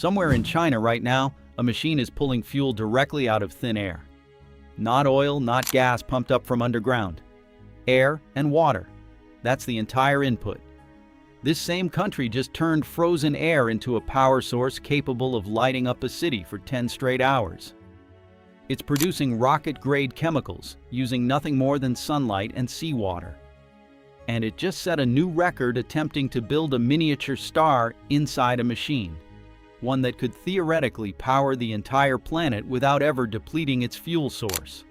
Somewhere in China right now, a machine is pulling fuel directly out of thin air. Not oil, not gas pumped up from underground. Air and water. That's the entire input. This same country just turned frozen air into a power source capable of lighting up a city for 10 straight hours. It's producing rocket-grade chemicals using nothing more than sunlight and seawater. And it just set a new record attempting to build a miniature star inside a machine, one that could theoretically power the entire planet without ever depleting its fuel source.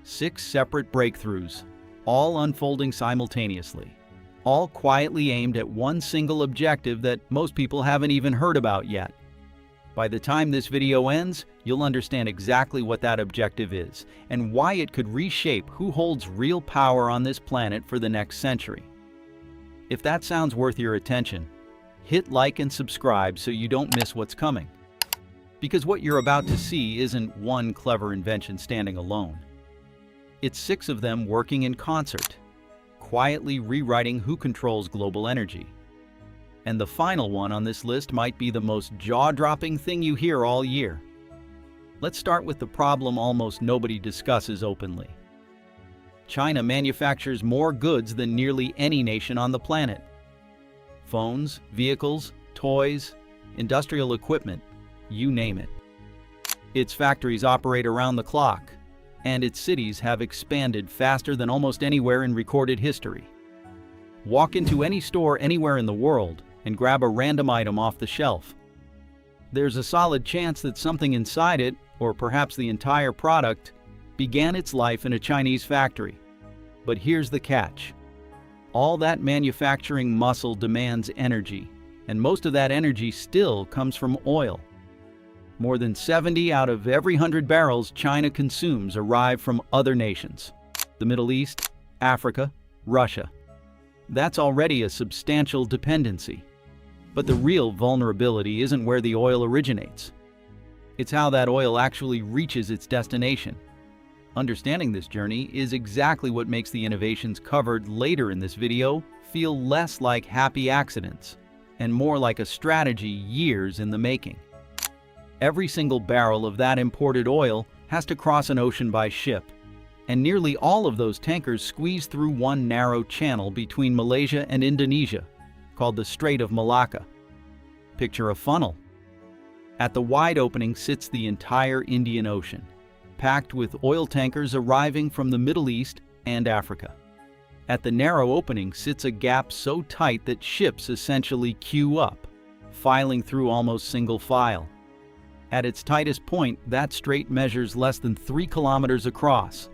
6 separate breakthroughs, all unfolding simultaneously, all quietly aimed at one single objective that most people haven't even heard about yet. By the time this video ends, you'll understand exactly what that objective is and why it could reshape who holds real power on this planet for the next century. If that sounds worth your attention, hit like and subscribe so you don't miss what's coming. Because what you're about to see isn't one clever invention standing alone. It's 6 of them working in concert, quietly rewriting who controls global energy. And the final one on this list might be the most jaw-dropping thing you hear all year. Let's start with the problem almost nobody discusses openly. China manufactures more goods than nearly any nation on the planet. Phones, vehicles, toys, industrial equipment, you name it. Its factories operate around the clock, and its cities have expanded faster than almost anywhere in recorded history. Walk into any store anywhere in the world and grab a random item off the shelf. There's a solid chance that something inside it, or perhaps the entire product, began its life in a Chinese factory. But here's the catch. All that manufacturing muscle demands energy, and most of that energy still comes from oil. More than 70 out of every 100 barrels China consumes arrive from other nations: the Middle East, Africa, Russia. That's already a substantial dependency. But the real vulnerability isn't where the oil originates. It's how that oil actually reaches its destination. Understanding this journey is exactly what makes the innovations covered later in this video feel less like happy accidents and more like a strategy years in the making. Every single barrel of that imported oil has to cross an ocean by ship, and nearly all of those tankers squeeze through one narrow channel between Malaysia and Indonesia, called the Strait of Malacca. Picture a funnel. At the wide opening sits the entire Indian Ocean, packed with oil tankers arriving from the Middle East and Africa. At the narrow opening sits a gap so tight that ships essentially queue up, filing through almost single file. At its tightest point, that strait measures less than 3 kilometers across.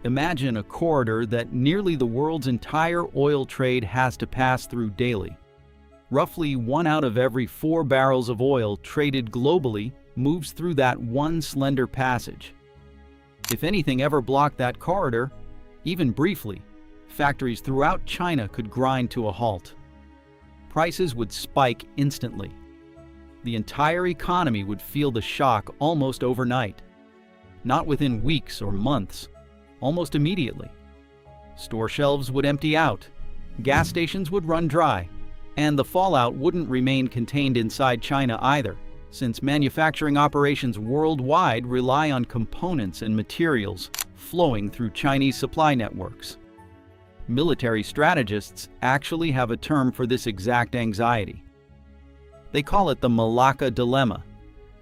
Imagine a corridor that nearly the world's entire oil trade has to pass through daily. Roughly 1 out of every 4 barrels of oil traded globally moves through that one slender passage. If anything ever blocked that corridor, even briefly, factories throughout China could grind to a halt. Prices would spike instantly. The entire economy would feel the shock almost overnight. Not within weeks or months, almost immediately. Store shelves would empty out, gas stations would run dry, and the fallout wouldn't remain contained inside China either, since manufacturing operations worldwide rely on components and materials flowing through Chinese supply networks. Military strategists actually have a term for this exact anxiety. They call it the Malacca dilemma,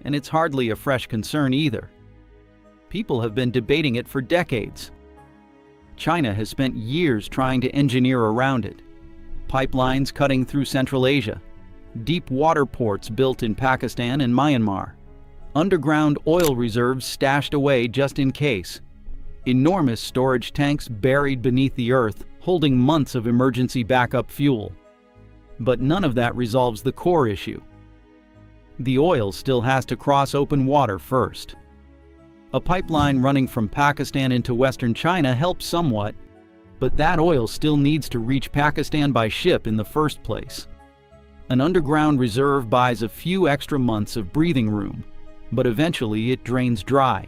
and it's hardly a fresh concern either. People have been debating it for decades. China has spent years trying to engineer around it. Pipelines cutting through Central Asia, deep water ports built in Pakistan and Myanmar, underground oil reserves stashed away just in case, enormous storage tanks buried beneath the earth holding months of emergency backup fuel. But none of that resolves the core issue. The oil still has to cross open water first. A pipeline running from Pakistan into western China helps somewhat, but that oil still needs to reach Pakistan by ship in the first place. An underground reserve buys a few extra months of breathing room, but eventually it drains dry.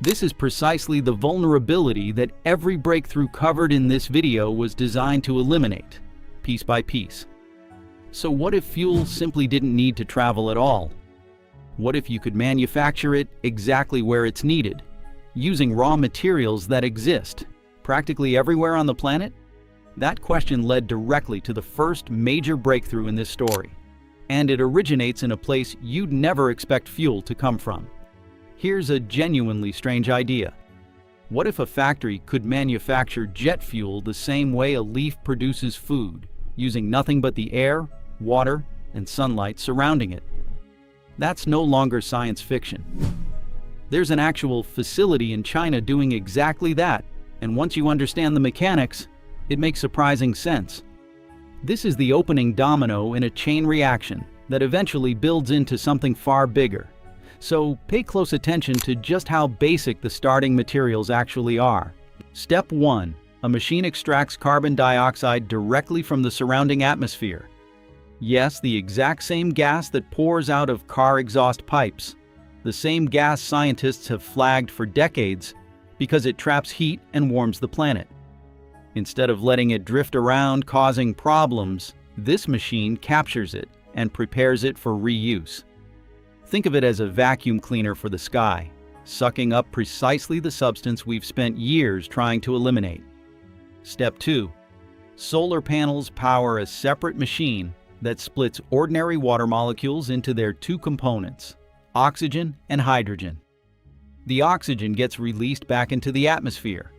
This is precisely the vulnerability that every breakthrough covered in this video was designed to eliminate, piece by piece. So what if fuel simply didn't need to travel at all? What if you could manufacture it exactly where it's needed, using raw materials that exist practically everywhere on the planet? That question led directly to the first major breakthrough in this story, and it originates in a place you'd never expect fuel to come from. Here's a genuinely strange idea. What if a factory could manufacture jet fuel the same way a leaf produces food, using nothing but the air, water, and sunlight surrounding it? That's no longer science fiction. There's an actual facility in China doing exactly that, and once you understand the mechanics, it makes surprising sense. This is the opening domino in a chain reaction that eventually builds into something far bigger. So pay close attention to just how basic the starting materials actually are. Step 1. A machine extracts carbon dioxide directly from the surrounding atmosphere. Yes, the exact same gas that pours out of car exhaust pipes. The same gas scientists have flagged for decades because it traps heat and warms the planet. Instead of letting it drift around causing problems, this machine captures it and prepares it for reuse. Think of it as a vacuum cleaner for the sky, sucking up precisely the substance we've spent years trying to eliminate. Step 2. Solar panels power a separate machine that splits ordinary water molecules into their two components, oxygen and hydrogen. The oxygen gets released back into the atmosphere.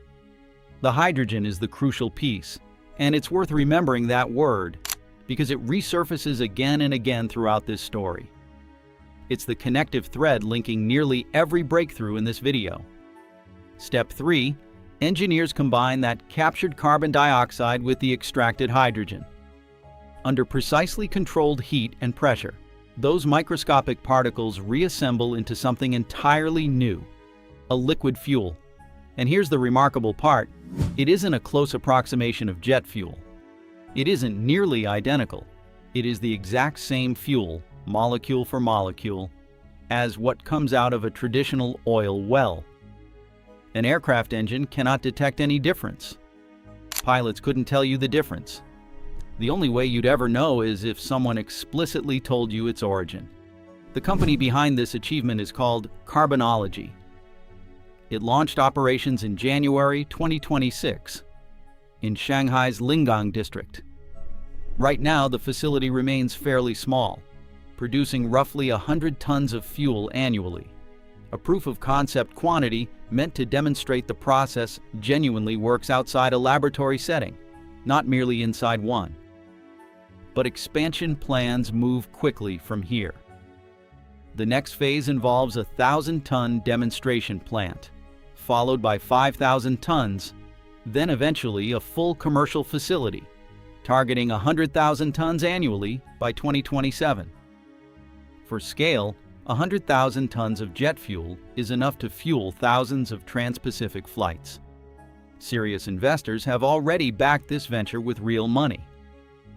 The hydrogen is the crucial piece, and it's worth remembering that word because it resurfaces again and again throughout this story. It's the connective thread linking nearly every breakthrough in this video. Step 3. Engineers combine that captured carbon dioxide with the extracted hydrogen. Under precisely controlled heat and pressure, those microscopic particles reassemble into something entirely new, a liquid fuel. And here's the remarkable part: it isn't a close approximation of jet fuel. It isn't nearly identical. It is the exact same fuel, molecule for molecule, as what comes out of a traditional oil well. An aircraft engine cannot detect any difference. Pilots couldn't tell you the difference. The only way you'd ever know is if someone explicitly told you its origin. The company behind this achievement is called Carbonology. It launched operations in January 2026 in Shanghai's Lingang district. Right now, the facility remains fairly small, producing roughly 100 tons of fuel annually, a proof of concept quantity meant to demonstrate the process genuinely works outside a laboratory setting, not merely inside one. But expansion plans move quickly from here. The next phase involves a 1,000-ton demonstration plant, followed by 5,000 tons, then eventually a full commercial facility, targeting 100,000 tons annually by 2027. For scale, 100,000 tons of jet fuel is enough to fuel thousands of trans-Pacific flights. Serious investors have already backed this venture with real money.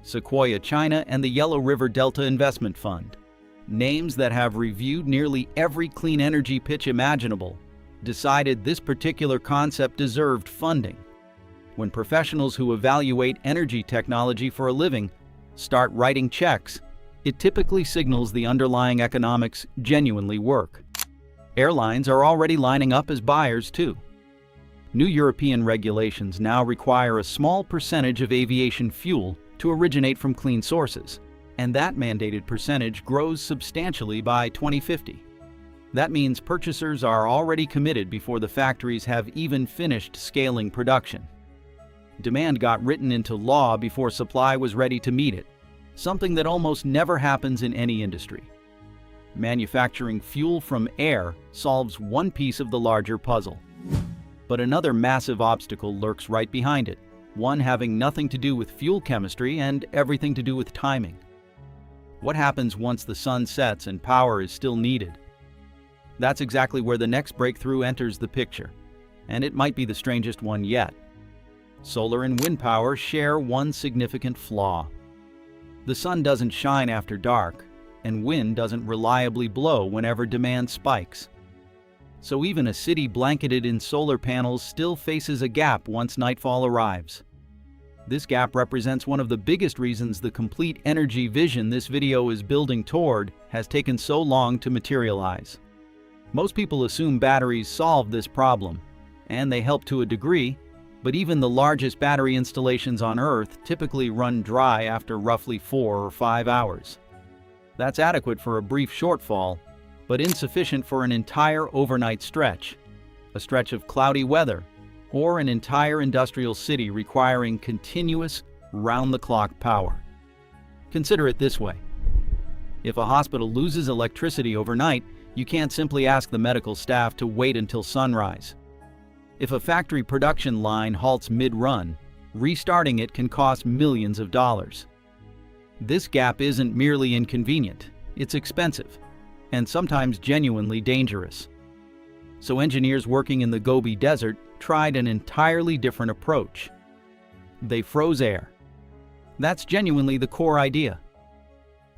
Sequoia China and the Yellow River Delta Investment Fund, names that have reviewed nearly every clean energy pitch imaginable, decided this particular concept deserved funding. When professionals who evaluate energy technology for a living start writing checks, it typically signals the underlying economics genuinely work. Airlines are already lining up as buyers too. New European regulations now require a small percentage of aviation fuel to originate from clean sources, and that mandated percentage grows substantially by 2050. That means purchasers are already committed before the factories have even finished scaling production. Demand got written into law before supply was ready to meet it, something that almost never happens in any industry. Manufacturing fuel from air solves one piece of the larger puzzle. But another massive obstacle lurks right behind it, one having nothing to do with fuel chemistry and everything to do with timing. What happens once the sun sets and power is still needed? That's exactly where the next breakthrough enters the picture, and it might be the strangest one yet. Solar and wind power share one significant flaw. The sun doesn't shine after dark, and wind doesn't reliably blow whenever demand spikes. So even a city blanketed in solar panels still faces a gap once nightfall arrives. This gap represents one of the biggest reasons the complete energy vision this video is building toward has taken so long to materialize. Most people assume batteries solve this problem, and they help to a degree, but even the largest battery installations on Earth typically run dry after roughly 4 or 5 hours. That's adequate for a brief shortfall, but insufficient for an entire overnight stretch, a stretch of cloudy weather, or an entire industrial city requiring continuous, round-the-clock power. Consider it this way. If a hospital loses electricity overnight, you can't simply ask the medical staff to wait until sunrise. If a factory production line halts mid-run, restarting it can cost millions of dollars. This gap isn't merely inconvenient, it's expensive, and sometimes genuinely dangerous. So engineers working in the Gobi Desert tried an entirely different approach. They froze air. That's genuinely the core idea.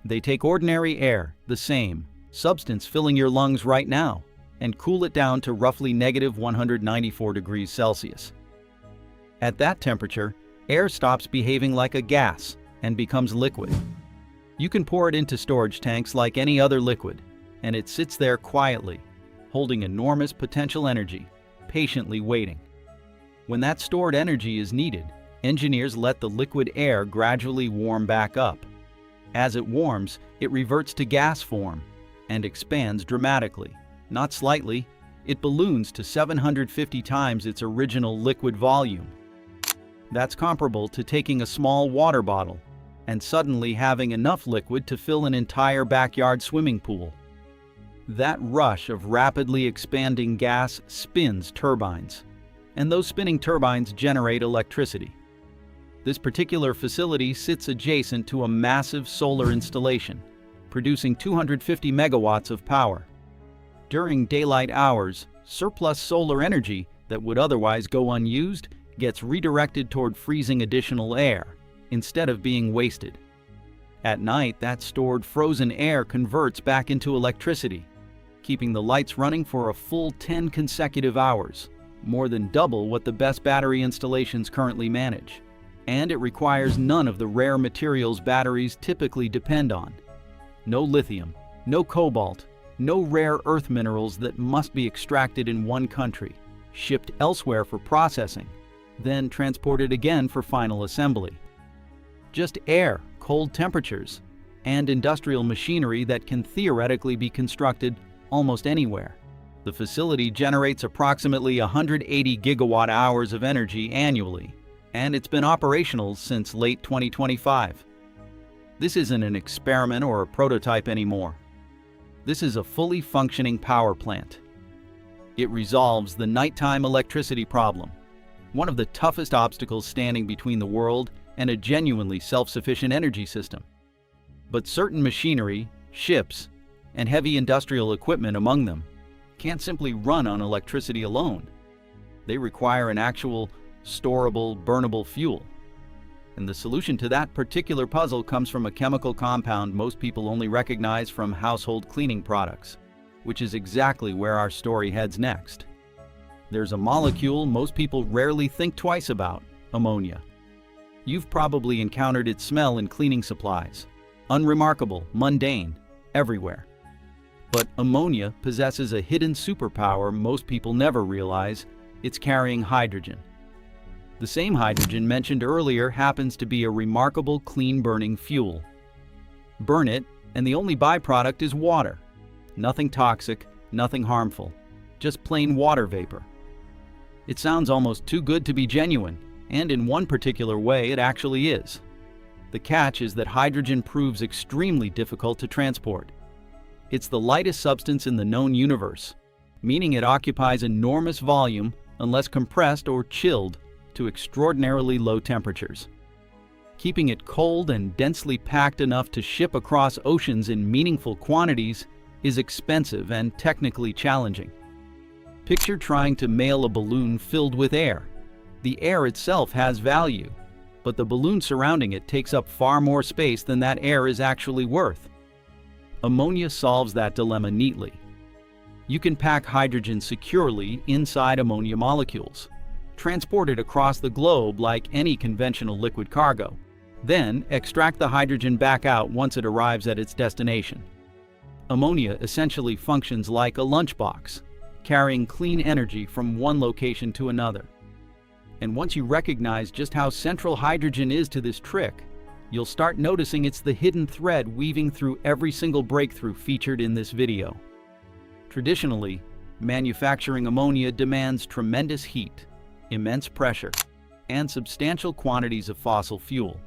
They take ordinary air, the same substance filling your lungs right now, and cool it down to roughly -194 degrees Celsius. At that temperature, air stops behaving like a gas and becomes liquid. You can pour it into storage tanks like any other liquid, and it sits there quietly, holding enormous potential energy, patiently waiting. When that stored energy is needed, engineers let the liquid air gradually warm back up. As it warms, it reverts to gas form and expands dramatically. Not slightly, it balloons to 750 times its original liquid volume. That's comparable to taking a small water bottle and suddenly having enough liquid to fill an entire backyard swimming pool. That rush of rapidly expanding gas spins turbines, and those spinning turbines generate electricity. This particular facility sits adjacent to a massive solar installation, producing 250 megawatts of power. During daylight hours, surplus solar energy that would otherwise go unused gets redirected toward freezing additional air, instead of being wasted. At night, that stored frozen air converts back into electricity, keeping the lights running for a full 10 consecutive hours, more than double what the best battery installations currently manage. And it requires none of the rare materials batteries typically depend on. No lithium, no cobalt, no rare earth minerals that must be extracted in one country, shipped elsewhere for processing, then transported again for final assembly. Just air, cold temperatures, and industrial machinery that can theoretically be constructed almost anywhere. The facility generates approximately 180 gigawatt hours of energy annually, and it's been operational since late 2025. This isn't an experiment or a prototype anymore. This is a fully functioning power plant. It resolves the nighttime electricity problem, one of the toughest obstacles standing between the world and a genuinely self-sufficient energy system. But certain machinery, ships, and heavy industrial equipment among them can't simply run on electricity alone. They require an actual, storable, burnable fuel. And the solution to that particular puzzle comes from a chemical compound most people only recognize from household cleaning products, which is exactly where our story heads next. There's a molecule most people rarely think twice about: ammonia. You've probably encountered its smell in cleaning supplies. Unremarkable, mundane, everywhere. But ammonia possesses a hidden superpower most people never realize: it's carrying hydrogen. The same hydrogen mentioned earlier happens to be a remarkable clean-burning fuel. Burn it, and the only byproduct is water. Nothing toxic, nothing harmful, just plain water vapor. It sounds almost too good to be genuine, and in one particular way it actually is. The catch is that hydrogen proves extremely difficult to transport. It's the lightest substance in the known universe, meaning it occupies enormous volume unless compressed or chilled to extraordinarily low temperatures. Keeping it cold and densely packed enough to ship across oceans in meaningful quantities is expensive and technically challenging. Picture trying to mail a balloon filled with air. The air itself has value, but the balloon surrounding it takes up far more space than that air is actually worth. Ammonia solves that dilemma neatly. You can pack hydrogen securely inside ammonia molecules, transport it across the globe like any conventional liquid cargo, then extract the hydrogen back out once it arrives at its destination. Ammonia essentially functions like a lunchbox, carrying clean energy from one location to another. And once you recognize just how central hydrogen is to this trick, you'll start noticing it's the hidden thread weaving through every single breakthrough featured in this video. Traditionally, manufacturing ammonia demands tremendous heat, immense pressure, and substantial quantities of fossil fuel.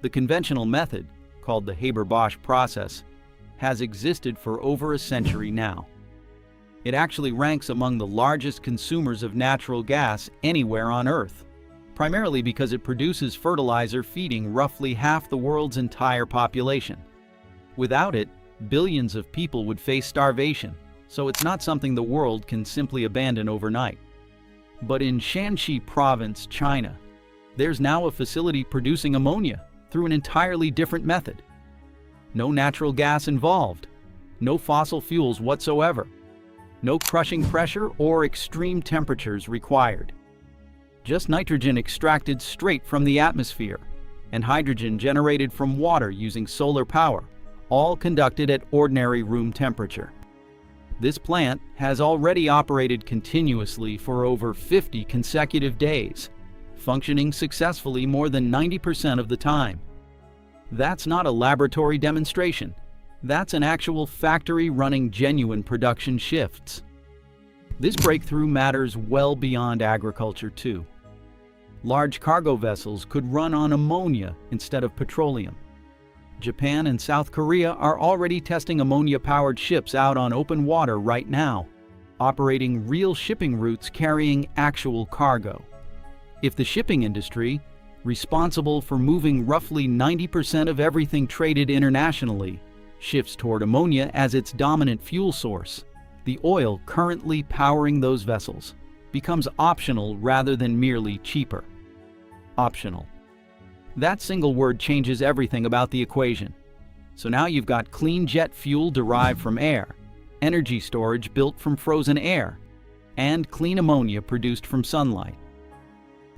The conventional method, called the Haber-Bosch process, has existed for over a century now. It actually ranks among the largest consumers of natural gas anywhere on Earth, primarily because it produces fertilizer feeding roughly half the world's entire population. Without it, billions of people would face starvation, so it's not something the world can simply abandon overnight. But in Shanxi Province, China, there's now a facility producing ammonia through an entirely different method. No natural gas involved, no fossil fuels whatsoever, no crushing pressure or extreme temperatures required. Just nitrogen extracted straight from the atmosphere and hydrogen generated from water using solar power, all conducted at ordinary room temperature. This plant has already operated continuously for over 50 consecutive days, functioning successfully more than 90% of the time. That's not a laboratory demonstration. That's an actual factory running genuine production shifts. This breakthrough matters well beyond agriculture too. Large cargo vessels could run on ammonia instead of petroleum. Japan and South Korea are already testing ammonia-powered ships out on open water right now, operating real shipping routes carrying actual cargo. If the shipping industry, responsible for moving roughly 90% of everything traded internationally, shifts toward ammonia as its dominant fuel source, the oil currently powering those vessels becomes optional rather than merely cheaper. Optional. That single word changes everything about the equation. So now you've got clean jet fuel derived from air, energy storage built from frozen air, and clean ammonia produced from sunlight.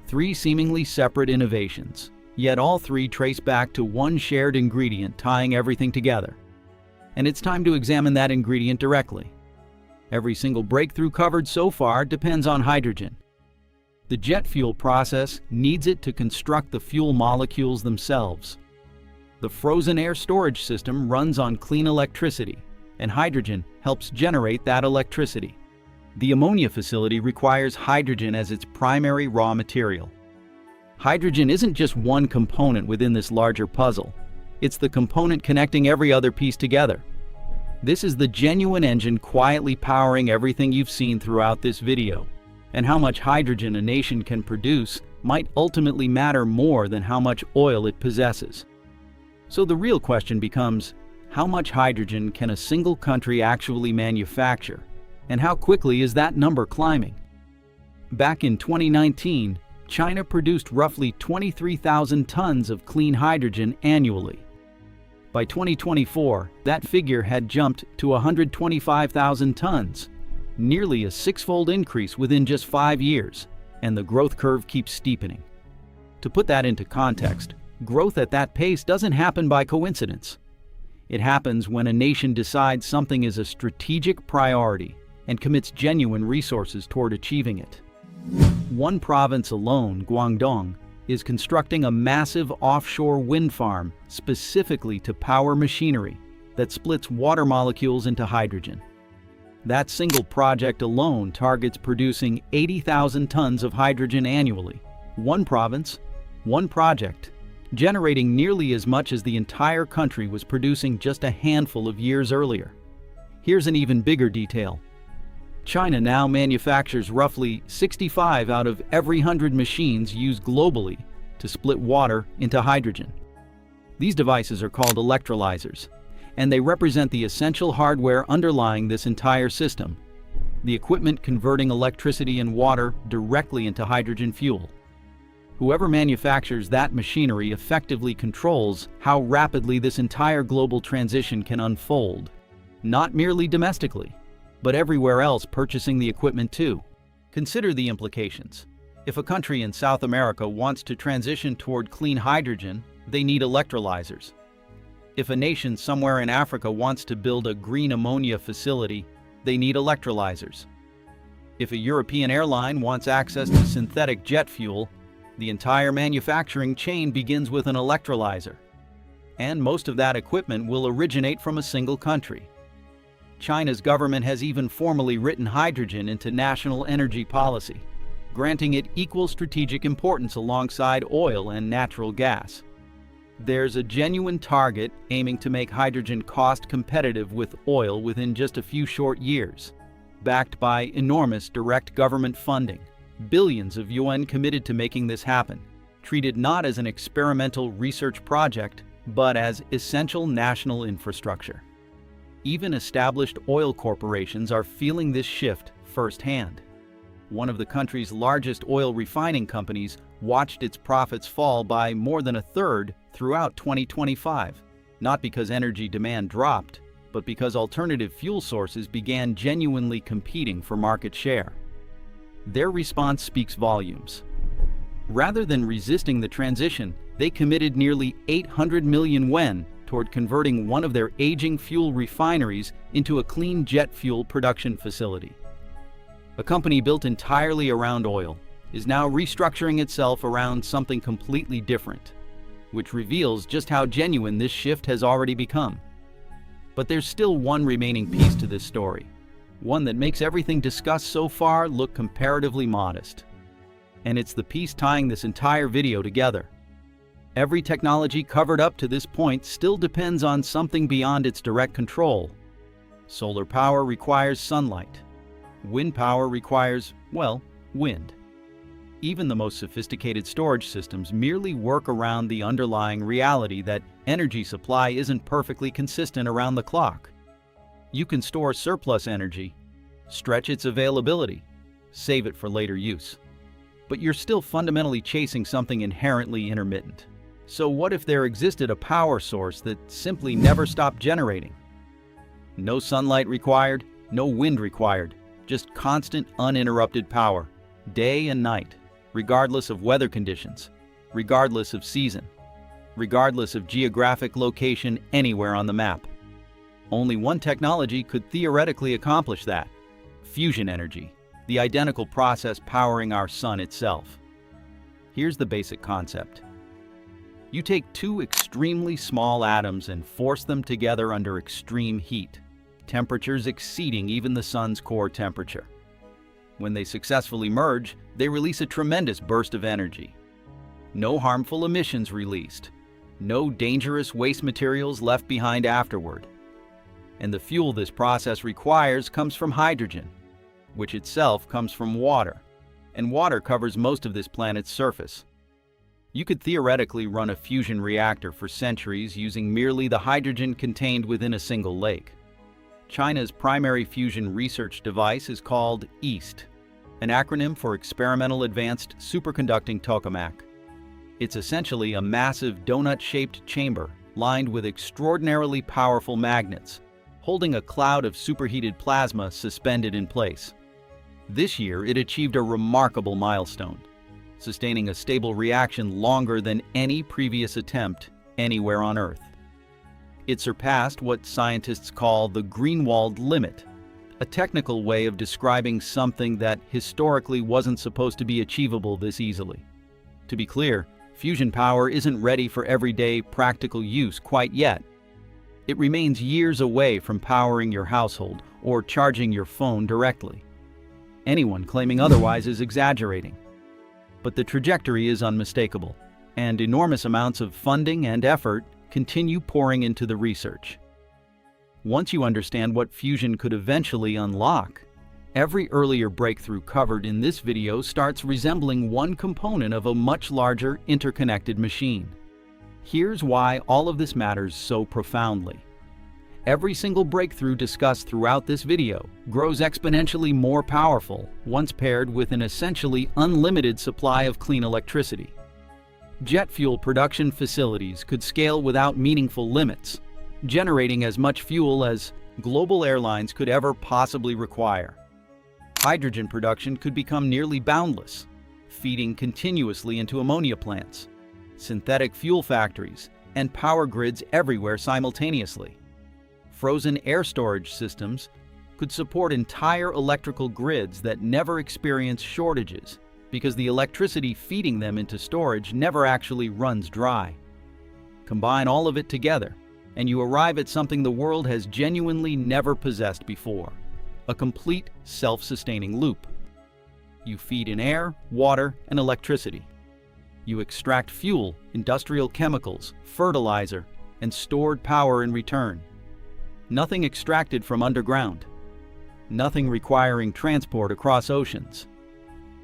Three seemingly separate innovations, yet all three trace back to one shared ingredient tying everything together. And it's time to examine that ingredient directly. Every single breakthrough covered so far depends on hydrogen. The jet fuel process needs it to construct the fuel molecules themselves. The frozen air storage system runs on clean electricity, and hydrogen helps generate that electricity. The ammonia facility requires hydrogen as its primary raw material. Hydrogen isn't just one component within this larger puzzle. It's the component connecting every other piece together. This is the genuine engine quietly powering everything you've seen throughout this video. And how much hydrogen a nation can produce might ultimately matter more than how much oil it possesses. So the real question becomes, how much hydrogen can a single country actually manufacture? And how quickly is that number climbing? Back in 2019, China produced roughly 23,000 tons of clean hydrogen annually. By 2024, that figure had jumped to 125,000 tons, nearly a six-fold increase within just 5 years, and the growth curve keeps steepening. To put that into context, growth at that pace doesn't happen by coincidence. It happens when a nation decides something is a strategic priority and commits genuine resources toward achieving it. One province alone, Guangdong, is constructing a massive offshore wind farm specifically to power machinery that splits water molecules into hydrogen. That single project alone targets producing 80,000 tons of hydrogen annually. One province, one project, generating nearly as much as the entire country was producing just a handful of years earlier. Here's an even bigger detail. China now manufactures roughly 65 out of every 100 machines used globally to split water into hydrogen. These devices are called electrolyzers, and they represent the essential hardware underlying this entire system, the equipment converting electricity and water directly into hydrogen fuel. Whoever manufactures that machinery effectively controls how rapidly this entire global transition can unfold, not merely domestically, but everywhere else purchasing the equipment too. Consider the implications. If a country in South America wants to transition toward clean hydrogen, they need electrolyzers. If a nation somewhere in Africa wants to build a green ammonia facility, they need electrolyzers. If a European airline wants access to synthetic jet fuel, the entire manufacturing chain begins with an electrolyzer. And most of that equipment will originate from a single country. China's government has even formally written hydrogen into national energy policy, granting it equal strategic importance alongside oil and natural gas. There's a genuine target aiming to make hydrogen cost competitive with oil within just a few short years, backed by enormous direct government funding. Billions of yuan committed to making this happen, treated not as an experimental research project, but as essential national infrastructure. Even established oil corporations are feeling this shift firsthand. One of the country's largest oil refining companies watched its profits fall by more than a third throughout 2025, not because energy demand dropped, but because alternative fuel sources began genuinely competing for market share. Their response speaks volumes. Rather than resisting the transition, they committed nearly 800 million yuan toward converting one of their aging fuel refineries into a clean jet fuel production facility. A company built entirely around oil is now restructuring itself around something completely different, which reveals just how genuine this shift has already become. But there's still one remaining piece to this story, one that makes everything discussed so far look comparatively modest. And it's the piece tying this entire video together. Every technology covered up to this point still depends on something beyond its direct control. Solar power requires sunlight. Wind power requires, well, wind. Even the most sophisticated storage systems merely work around the underlying reality that energy supply isn't perfectly consistent around the clock. You can store surplus energy, stretch its availability, save it for later use. But you're still fundamentally chasing something inherently intermittent. So what if there existed a power source that simply never stopped generating? No sunlight required, no wind required, just constant uninterrupted power, day and night, regardless of weather conditions, regardless of season, regardless of geographic location anywhere on the map. Only one technology could theoretically accomplish that: fusion energy, the identical process powering our sun itself. Here's the basic concept. You take two extremely small atoms and force them together under extreme heat, temperatures exceeding even the sun's core temperature. When they successfully merge, they release a tremendous burst of energy. No harmful emissions released, no dangerous waste materials left behind afterward. And the fuel this process requires comes from hydrogen, which itself comes from water, and water covers most of this planet's surface. You could theoretically run a fusion reactor for centuries using merely the hydrogen contained within a single lake. China's primary fusion research device is called EAST, an acronym for Experimental Advanced Superconducting Tokamak. It's essentially a massive donut-shaped chamber lined with extraordinarily powerful magnets, holding a cloud of superheated plasma suspended in place. This year, it achieved a remarkable milestone, sustaining a stable reaction longer than any previous attempt anywhere on Earth. It surpassed what scientists call the Greenwald limit, a technical way of describing something that historically wasn't supposed to be achievable this easily. To be clear, fusion power isn't ready for everyday practical use quite yet. It remains years away from powering your household or charging your phone directly. Anyone claiming otherwise is exaggerating. But the trajectory is unmistakable, and enormous amounts of funding and effort continue pouring into the research. Once you understand what fusion could eventually unlock, every earlier breakthrough covered in this video starts resembling one component of a much larger interconnected machine. Here's why all of this matters so profoundly. Every single breakthrough discussed throughout this video grows exponentially more powerful once paired with an essentially unlimited supply of clean electricity. Jet fuel production facilities could scale without meaningful limits, generating as much fuel as global airlines could ever possibly require. Hydrogen production could become nearly boundless, feeding continuously into ammonia plants, synthetic fuel factories, and power grids everywhere simultaneously. Frozen air storage systems could support entire electrical grids that never experience shortages because the electricity feeding them into storage never actually runs dry. Combine all of it together, and you arrive at something the world has genuinely never possessed before: a complete self-sustaining loop. You feed in air, water, and electricity. You extract fuel, industrial chemicals, fertilizer, and stored power in return. Nothing extracted from underground. Nothing requiring transport across oceans.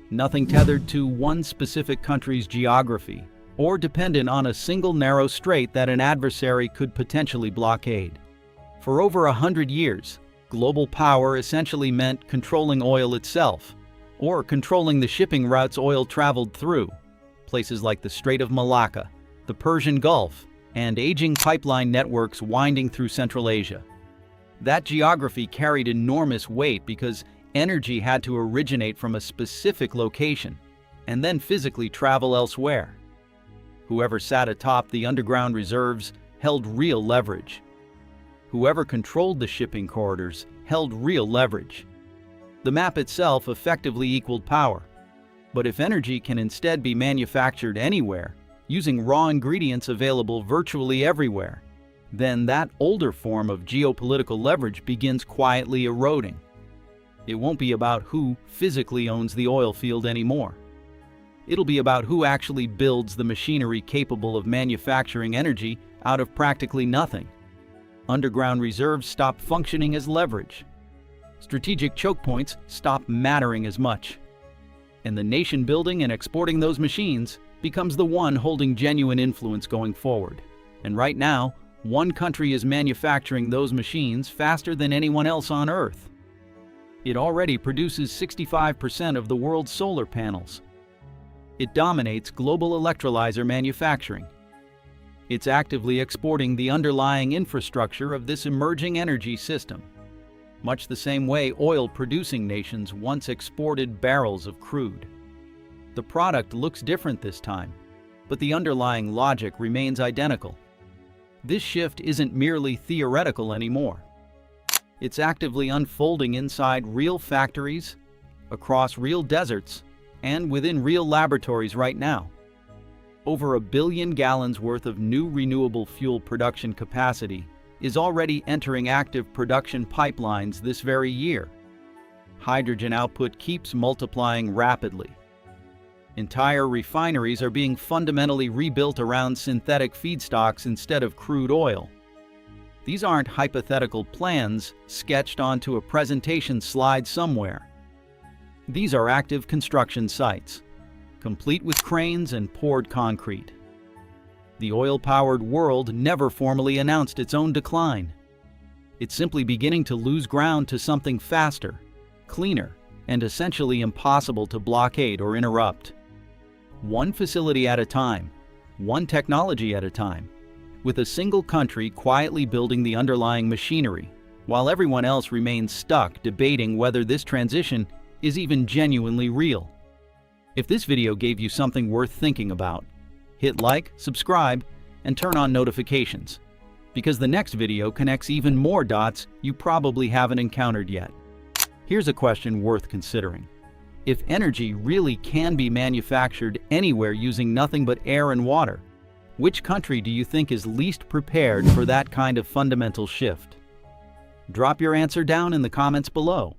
Nothing tethered to one specific country's geography or dependent on a single narrow strait that an adversary could potentially blockade. For over 100 years, global power essentially meant controlling oil itself, or controlling the shipping routes oil traveled through, places like the Strait of Malacca, the Persian Gulf, and aging pipeline networks winding through Central Asia. That geography carried enormous weight because energy had to originate from a specific location and then physically travel elsewhere. Whoever sat atop the underground reserves held real leverage. Whoever controlled the shipping corridors held real leverage. The map itself effectively equaled power. But if energy can instead be manufactured anywhere, using raw ingredients available virtually everywhere, then that older form of geopolitical leverage begins quietly eroding. It won't be about who physically owns the oil field anymore. It'll be about who actually builds the machinery capable of manufacturing energy out of practically nothing. Underground reserves stop functioning as leverage. Strategic choke points stop mattering as much. And the nation building and exporting those machines becomes the one holding genuine influence going forward. And right now, one country is manufacturing those machines faster than anyone else on Earth. It already produces 65% of the world's solar panels. It dominates global electrolyzer manufacturing. It's actively exporting the underlying infrastructure of this emerging energy system, much the same way oil-producing nations once exported barrels of crude. The product looks different this time, but the underlying logic remains identical. This shift isn't merely theoretical anymore. It's actively unfolding inside real factories, across real deserts, and within real laboratories right now. Over 1 billion gallons worth of new renewable fuel production capacity is already entering active production pipelines this very year. Hydrogen output keeps multiplying rapidly. Entire refineries are being fundamentally rebuilt around synthetic feedstocks instead of crude oil. These aren't hypothetical plans sketched onto a presentation slide somewhere. These are active construction sites, complete with cranes and poured concrete. The oil-powered world never formally announced its own decline. It's simply beginning to lose ground to something faster, cleaner, and essentially impossible to blockade or interrupt. One facility at a time, one technology at a time, with a single country quietly building the underlying machinery, while everyone else remains stuck debating whether this transition is even genuinely real. If this video gave you something worth thinking about, hit like, subscribe, and turn on notifications, because the next video connects even more dots you probably haven't encountered yet. Here's a question worth considering. If energy really can be manufactured anywhere using nothing but air and water, which country do you think is least prepared for that kind of fundamental shift? Drop your answer down in the comments below.